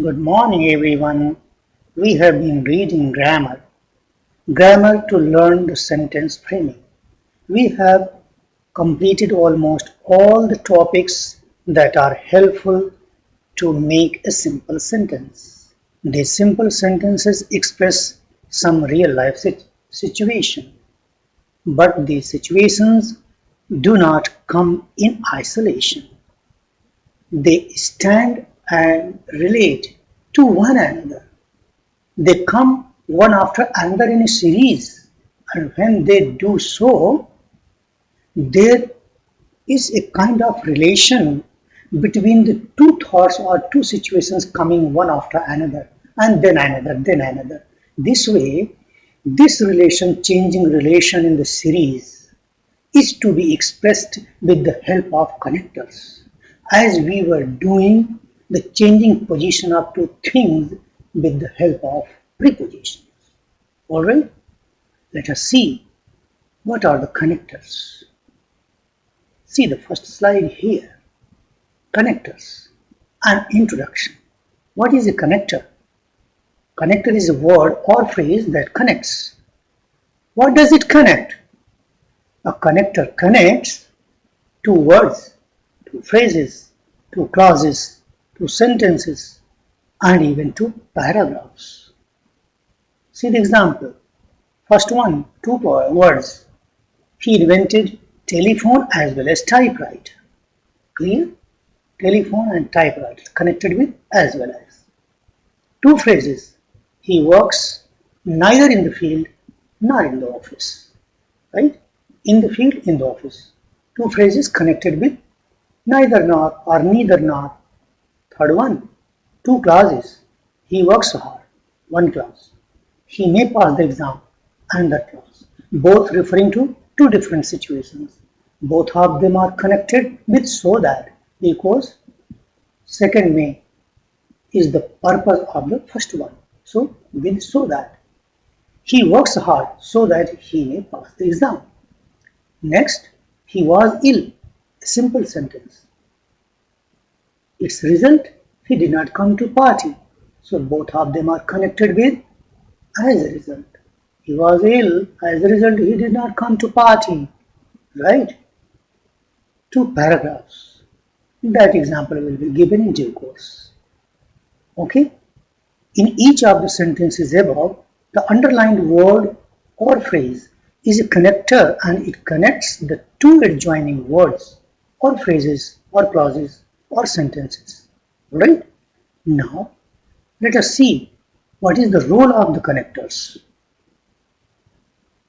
Good morning, everyone. We have been reading grammar to learn the sentence framing. We have completed almost all the topics that are helpful to make a simple sentence. These simple sentences express some real life situation, but these situations do not come in isolation. They stand and relate to one another. They come one after another in a series, and when they do so, there is a kind of relation between the two thoughts or two situations coming one after another, and then another, then another. This way, this relation, changing relation in the series, is to be expressed with the help of connectors, as we were doing the changing position of two things with the help of prepositions. Alright, let us see what are the connectors. See the first slide here. Connectors. An introduction. What is a connector? Connector is a word or phrase that connects. What does it connect? A connector connects two words, two phrases, two clauses, two sentences, and even two paragraphs. See the example. First one, two words. He invented telephone as well as typewriter. Clear? Telephone and typewriter connected with as well as. Two phrases. He works neither in the field nor in the office. Right? In the field, in the office. Two phrases connected with neither nor or neither nor. Third one. Two clauses. He works hard. One clause. He may pass the exam. Another clause. Both referring to two different situations. Both of them are connected with so that, because second may is the purpose of the first one. So with so that. He works hard so that he may pass the exam. Next, he was ill. A simple sentence. Its result, he did not come to party. So both of them are connected with as a result. He was ill. As a result, he did not come to party. Right? Two paragraphs. That example will be given in due course. Okay? In each of the sentences above, the underlined word or phrase is a connector and it connects the two adjoining words or phrases or clauses or sentences. Right? Now, let us see what is the role of the connectors.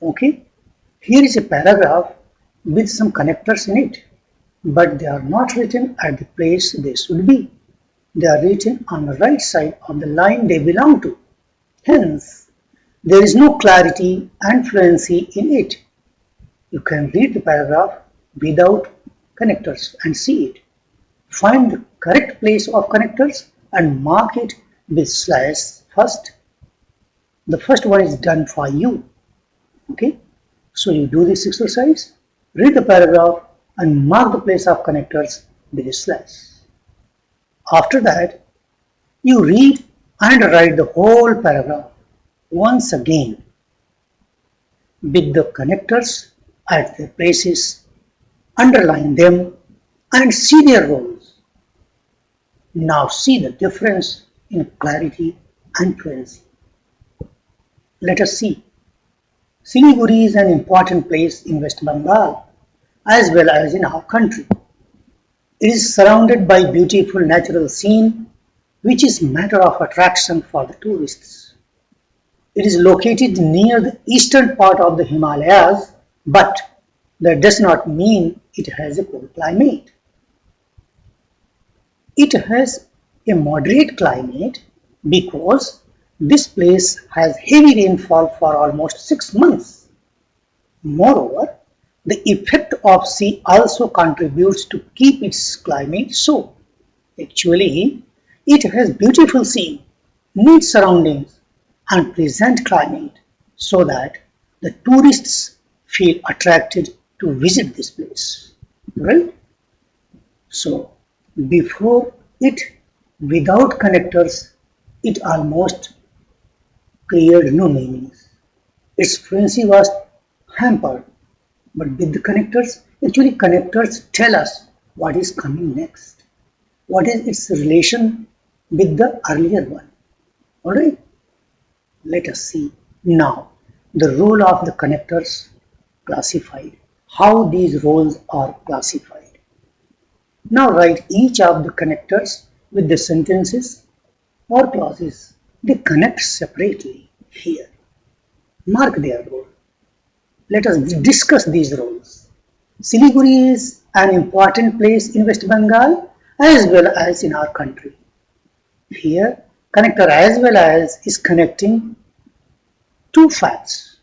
Okay? Here is a paragraph with some connectors in it, but they are not written at the place they should be. They are written on the right side of the line they belong to. Hence, there is no clarity and fluency in it. You can read the paragraph without connectors and see it. Find the correct place of connectors and mark it with slash first. The first one is done for you. Okay, so you do this exercise, read the paragraph and mark the place of connectors with a slash. After that, you read and write the whole paragraph once again with the connectors at their places, underline them and see their roles. Now see the difference in clarity and fluency. Let us see. Siliguri is an important place in West Bengal as well as in our country. It is surrounded by beautiful natural scene which is matter of attraction for the tourists. It is located near the eastern part of the Himalayas, but that does not mean it has a cold climate. It has a moderate climate because this place has heavy rainfall for almost 6 months. Moreover, the effect of sea also contributes to keep its climate so. Actually, it has beautiful sea, neat surroundings and pleasant climate so that the tourists feel attracted to visit this place. Right? So, before it Without connectors, it almost cleared no meanings. Its fluency was hampered, but with the connectors, actually connectors tell us what is coming next. What is its relation with the earlier one? Alright, let us see now the role of the connectors classified. How these roles are classified. Now write each of the connectors with the sentences or clauses they connect separately here. Mark their role. Let us discuss these roles. Siliguri is an important place in West Bengal as well as in our country. Here, connector as well as is connecting two facts.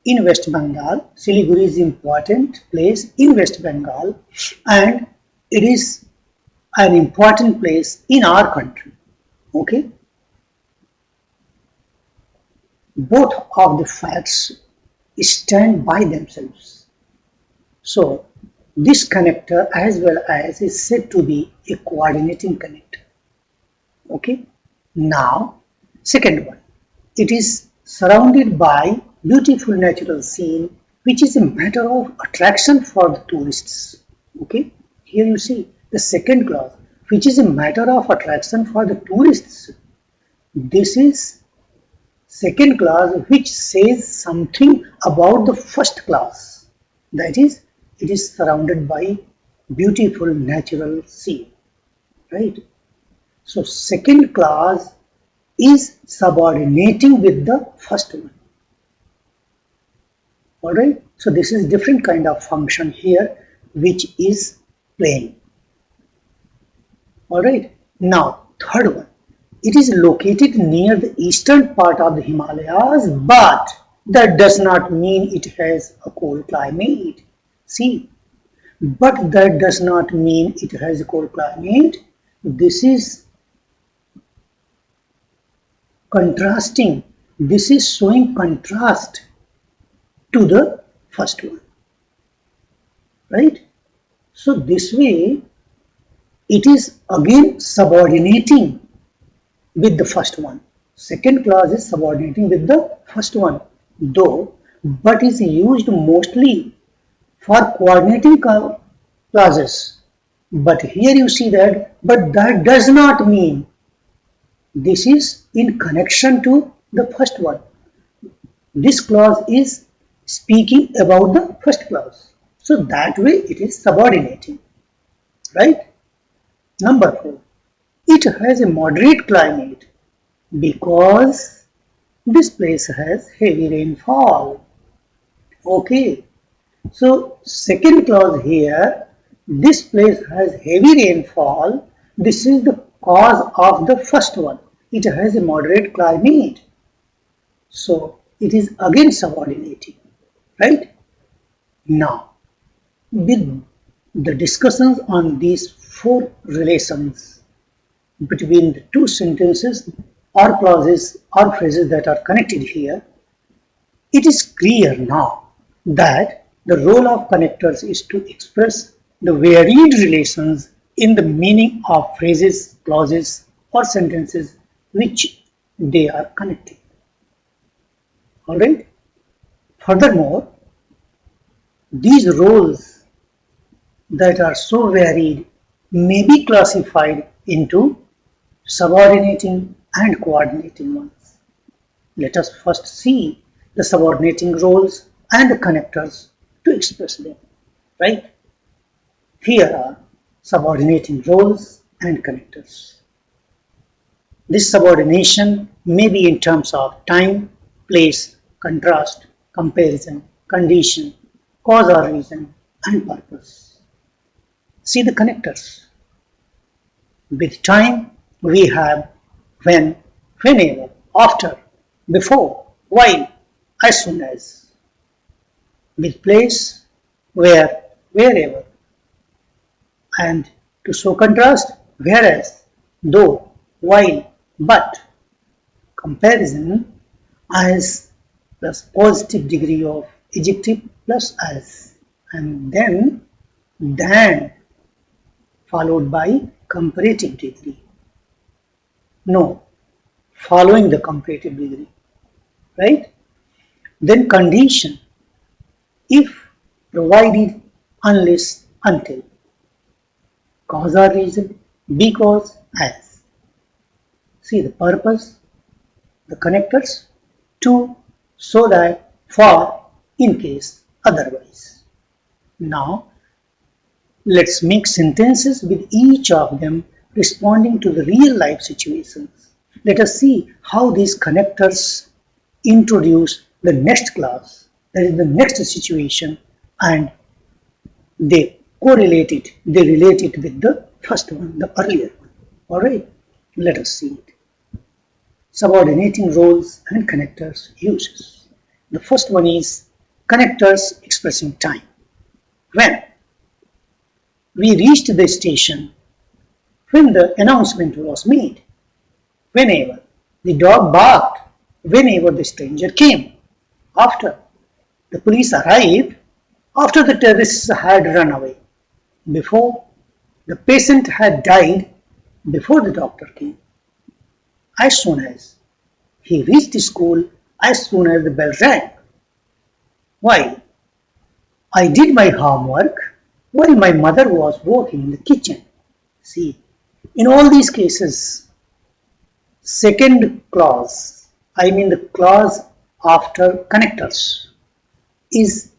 In West Bengal, Siliguri is an important place in West Bengal and it is an important place in our country. Okay? Both of the facts stand by themselves. So, this connector as well as is said to be a coordinating connector. Okay? Now, second one. It is surrounded by beautiful natural scene which is a matter of attraction for the tourists. Okay? Here you see the second clause which is a matter of attraction for the tourists. This is second clause which says something about the first clause. That is, it is surrounded by beautiful natural scene. Right? So second clause is subordinating with the first one. Alright, so this is different kind of function here which is playing. Alright, now third one. It is located near the eastern part of the Himalayas, but that does not mean it has a cold climate. See, but that does not mean it has a cold climate. This is contrasting. This is showing contrast to the first one, right? So this way it is again subordinating with the first one. Second clause is subordinating with the first one, though but is used mostly for coordinating clauses. But here you see that, but that does not mean this is in connection to the first one. This clause is speaking about the first clause. So that way it is subordinating. Right? Number 4. It has a moderate climate because this place has heavy rainfall. Okay. So second clause here, this place has heavy rainfall. This is the cause of the first one. It has a moderate climate. So it is again subordinating. Right? Now, with the discussions on these four relations between the two sentences or clauses or phrases that are connected here, it is clear now that the role of connectors is to express the varied relations in the meaning of phrases, clauses, or sentences which they are connecting. Alright? Furthermore, these roles that are so varied may be classified into subordinating and coordinating ones. Let us first see the subordinating roles and the connectors to express them. Right? Here are subordinating roles and connectors. This subordination may be in terms of time, place, contrast, comparison, condition, cause or reason, and purpose. See the connectors. With time, we have when, whenever, after, before, while, as soon as. With place, where, wherever. And to show contrast, whereas, though, while, but. Comparison, as plus positive degree of adjective plus as. And then than followed by comparative degree. No, following the comparative degree, right? Then condition, if, provided, unless, until. Cause or reason, because, as. See the purpose, the connectors, to, so that, for, in case, otherwise. Now, let's make sentences with each of them responding to the real life situations. Let us see how these connectors introduce the next class, that is the next situation, and they correlate it, they relate it with the first one, the earlier one. Alright, let us see it. Subordinating roles and connectors uses. The first one is connectors expressing time. When we reached the station, when the announcement was made, whenever the dog barked, whenever the stranger came, after the police arrived, after the terrorists had run away, before the patient had died, before the doctor came, as soon as he reached school, as soon as the bell rang. While I did my homework, while my mother was working in the kitchen. See, in all these cases, second clause, I mean the clause after connectors, is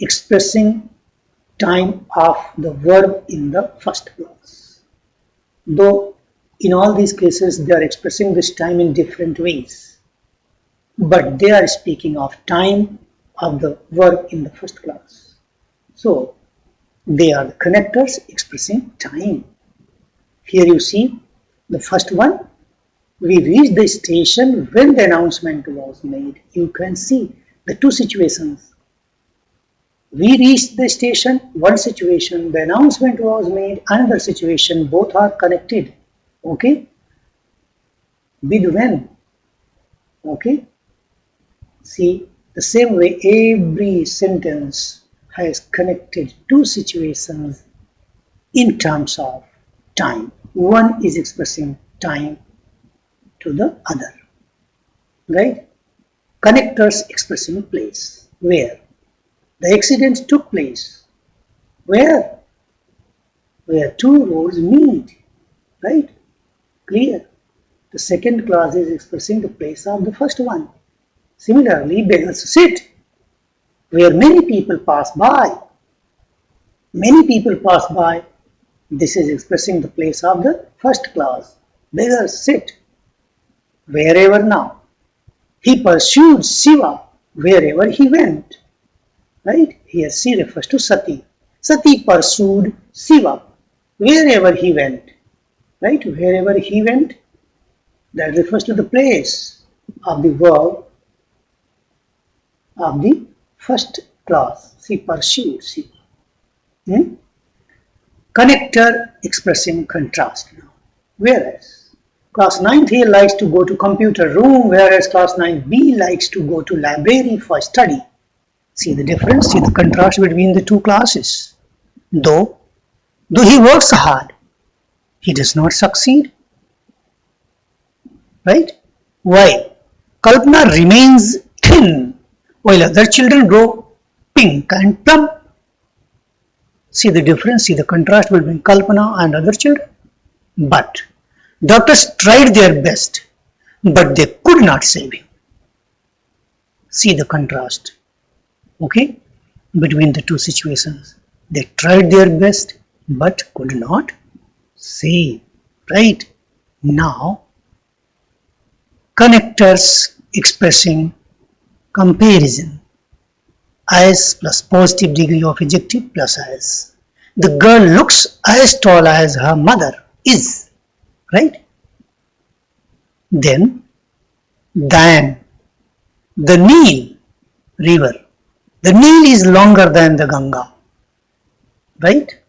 expressing time of the verb in the first clause. Though in all these cases they are expressing this time in different ways, but they are speaking of time of the verb in the first clause. So they are the connectors expressing time. Here you see the first one. We reached the station when the announcement was made. You can see the two situations. We reached the station, one situation, the announcement was made, another situation, both are connected. Okay? With when? Okay? See, the same way every sentence has connected two situations in terms of time. One is expressing time to the other, right? Connectors expressing place, where the accident took place, where two roads meet, right? Clear. The second clause is expressing the place of the first one. Similarly, beggars sit, where many people pass by. Many people pass by. This is expressing the place of the first clause. Beggars sit. Wherever now. He pursued Shiva wherever he went. Right? Here she refers to Sati. Sati pursued Shiva wherever he went. Right? Wherever he went, that refers to the place of the verb of the first clause. She pursued Shiva. Connector expressing contrast now. Whereas class 9th A likes to go to computer room, whereas class 9B likes to go to library for study. See the difference, see the contrast between the two classes. Though he works hard, he does not succeed. Right? Why? Kalpana remains thin, while other children grow pink and plump. See the difference, see the contrast between Kalpana and other children. But doctors tried their best, but they could not save him. See the contrast, okay, between the two situations. They tried their best, but could not save. Right? Now, connectors expressing comparison. As plus positive degree of adjective plus as. The girl looks as tall as her mother is. Right? Then, than. The Nile river. The Nile is longer than the Ganga. Right?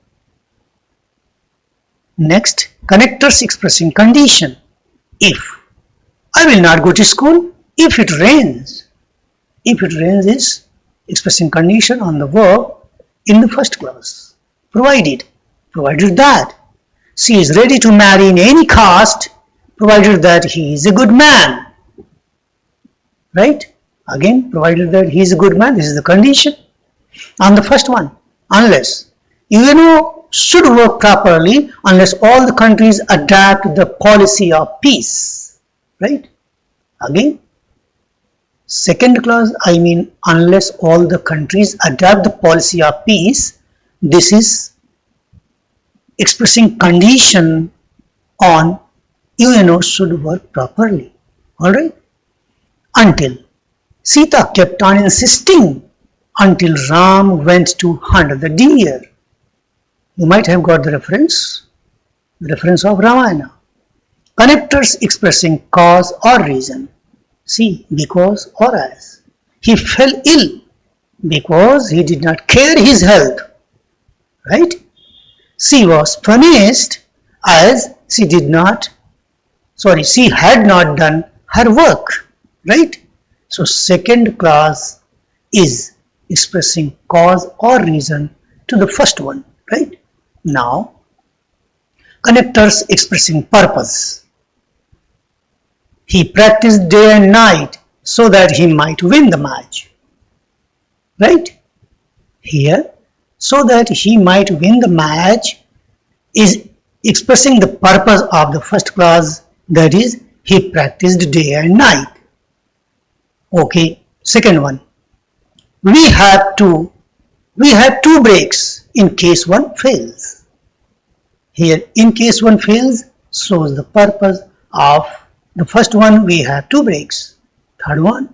Next, connectors expressing condition. If. I will not go to school if it rains. If it rains is expressing condition on the verb in the first clause. Provided that. She is ready to marry in any caste, provided that he is a good man. Right? Again, provided that he is a good man, this is the condition. On the first one, unless. UNO should work properly unless all the countries adapt the policy of peace. Right? Again, second clause, I mean unless all the countries adapt the policy of peace, this is expressing condition on UNO should work properly. Alright? Until Sita kept on insisting until Ram went to hunt the deer. You might have got the reference of Ramayana. Connectors expressing cause or reason. See, because or as. He fell ill because he did not care his health. Right? She was punished as she had not done her work. Right? So second clause is expressing cause or reason to the first one. Right? Now, connectors expressing purpose. He practiced day and night so that he might win the match. Right? Here, so that he might win the match is expressing the purpose of the first clause, that is, he practiced day and night. Okay, second one. We have two breaks in case one fails. Here, in case one fails, shows the purpose of the first one. We have two breaks. Third one,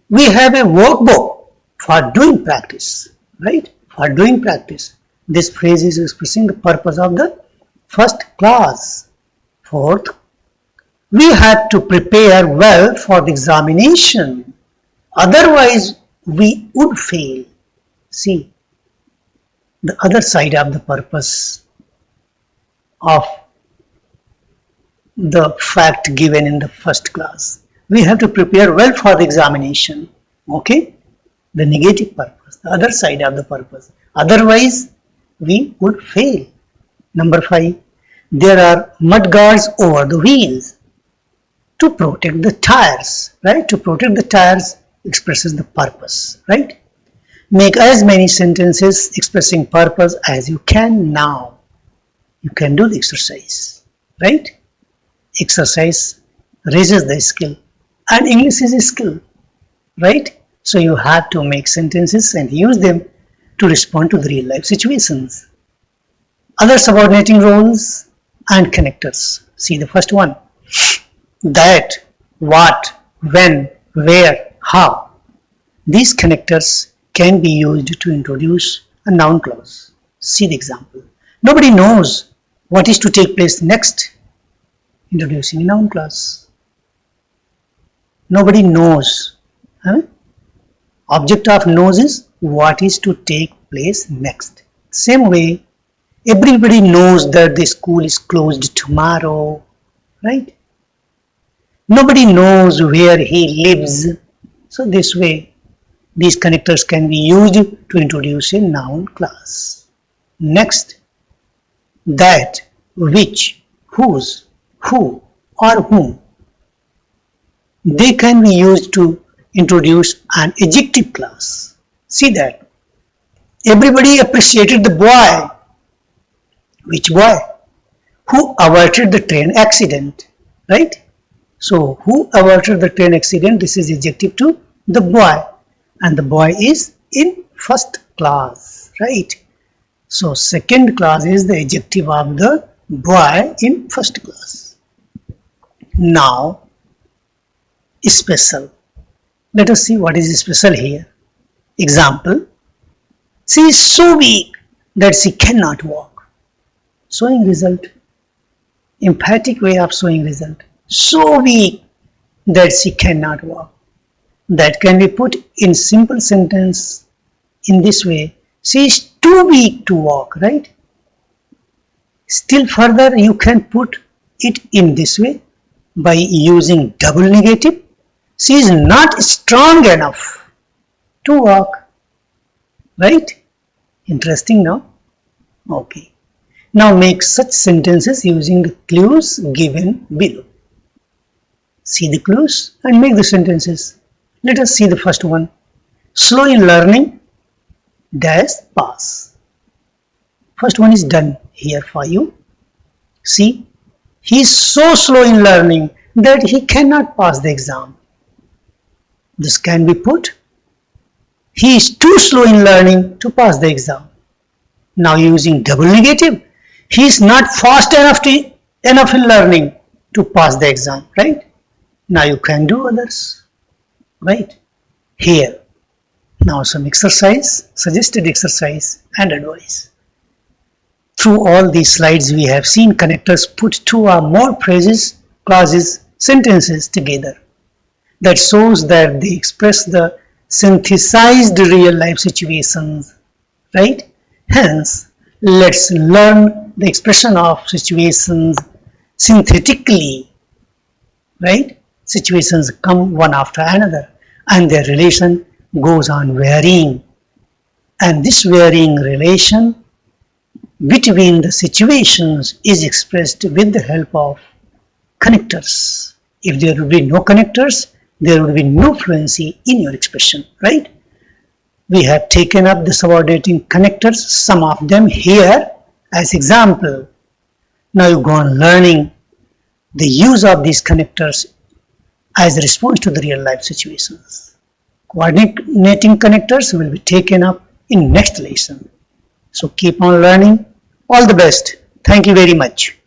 we have a workbook for doing practice. Right? For doing practice. This phrase is expressing the purpose of the first clause. Fourth, we have to prepare well for the examination. Otherwise, we would fail. See, the other side of the purpose of the fact given in the first clause. We have to prepare well for the examination. Okay? The negative purpose, the other side of the purpose. Otherwise, we would fail. Number 5. There are mud guards over the wheels to protect the tires. Right? To protect the tires expresses the purpose. Right? Make as many sentences expressing purpose as you can now. You can do the exercise. Right? Exercise raises the skill. And English is a skill. Right? So you have to make sentences and use them to respond to the real life situations. Other subordinating roles and connectors. See the first one. That, what, when, where, how. These connectors can be used to introduce a noun clause. See the example. Nobody knows what is to take place next. Introducing a noun clause. Nobody knows. Object of knows is what is to take place next. Same way, everybody knows that the school is closed tomorrow. Right? Nobody knows where he lives. So this way, these connectors can be used to introduce a noun clause. Next, that, which, whose, who, or whom. They can be used to introduce an adjective clause. See that. Everybody appreciated the boy. Which boy? Who averted the train accident. Right? So, who averted the train accident? This is adjective to the boy. And the boy is in first class. Right? So, second class is the adjective of the boy in first class. Now, special. Let us see what is special here. Example. She is so weak that she cannot walk. Showing result. Emphatic way of showing result. So weak that she cannot walk. That can be put in simple sentence in this way. She is too weak to walk, right? Still further, you can put it in this way by using double negative. She is not strong enough to walk. Right? Interesting now? Okay. Now make such sentences using the clues given below. See the clues and make the sentences. Let us see the first one. Slow in learning, dash pass. First one is done here for you. See, he is so slow in learning that he cannot pass the exam. This can be put. He is too slow in learning to pass the exam. Now using double negative, he is not fast enough in learning to pass the exam, right? Now you can do others, right? Here. Now some exercise, suggested exercise and advice. Through all these slides we have seen connectors put two or more phrases, clauses, sentences together. That shows that they express the synthesized real life situations, right? Hence, let's learn the expression of situations synthetically, right? Situations come one after another and their relation goes on varying, and this varying relation between the situations is expressed with the help of connectors. If there would be no connectors, there would be no fluency in your expression, right? We have taken up the subordinating connectors, some of them here as example. Now you go on learning the use of these connectors as a response to the real life situations. Coordinating connectors will be taken up in next lesson. So keep on learning. All the best. Thank you very much.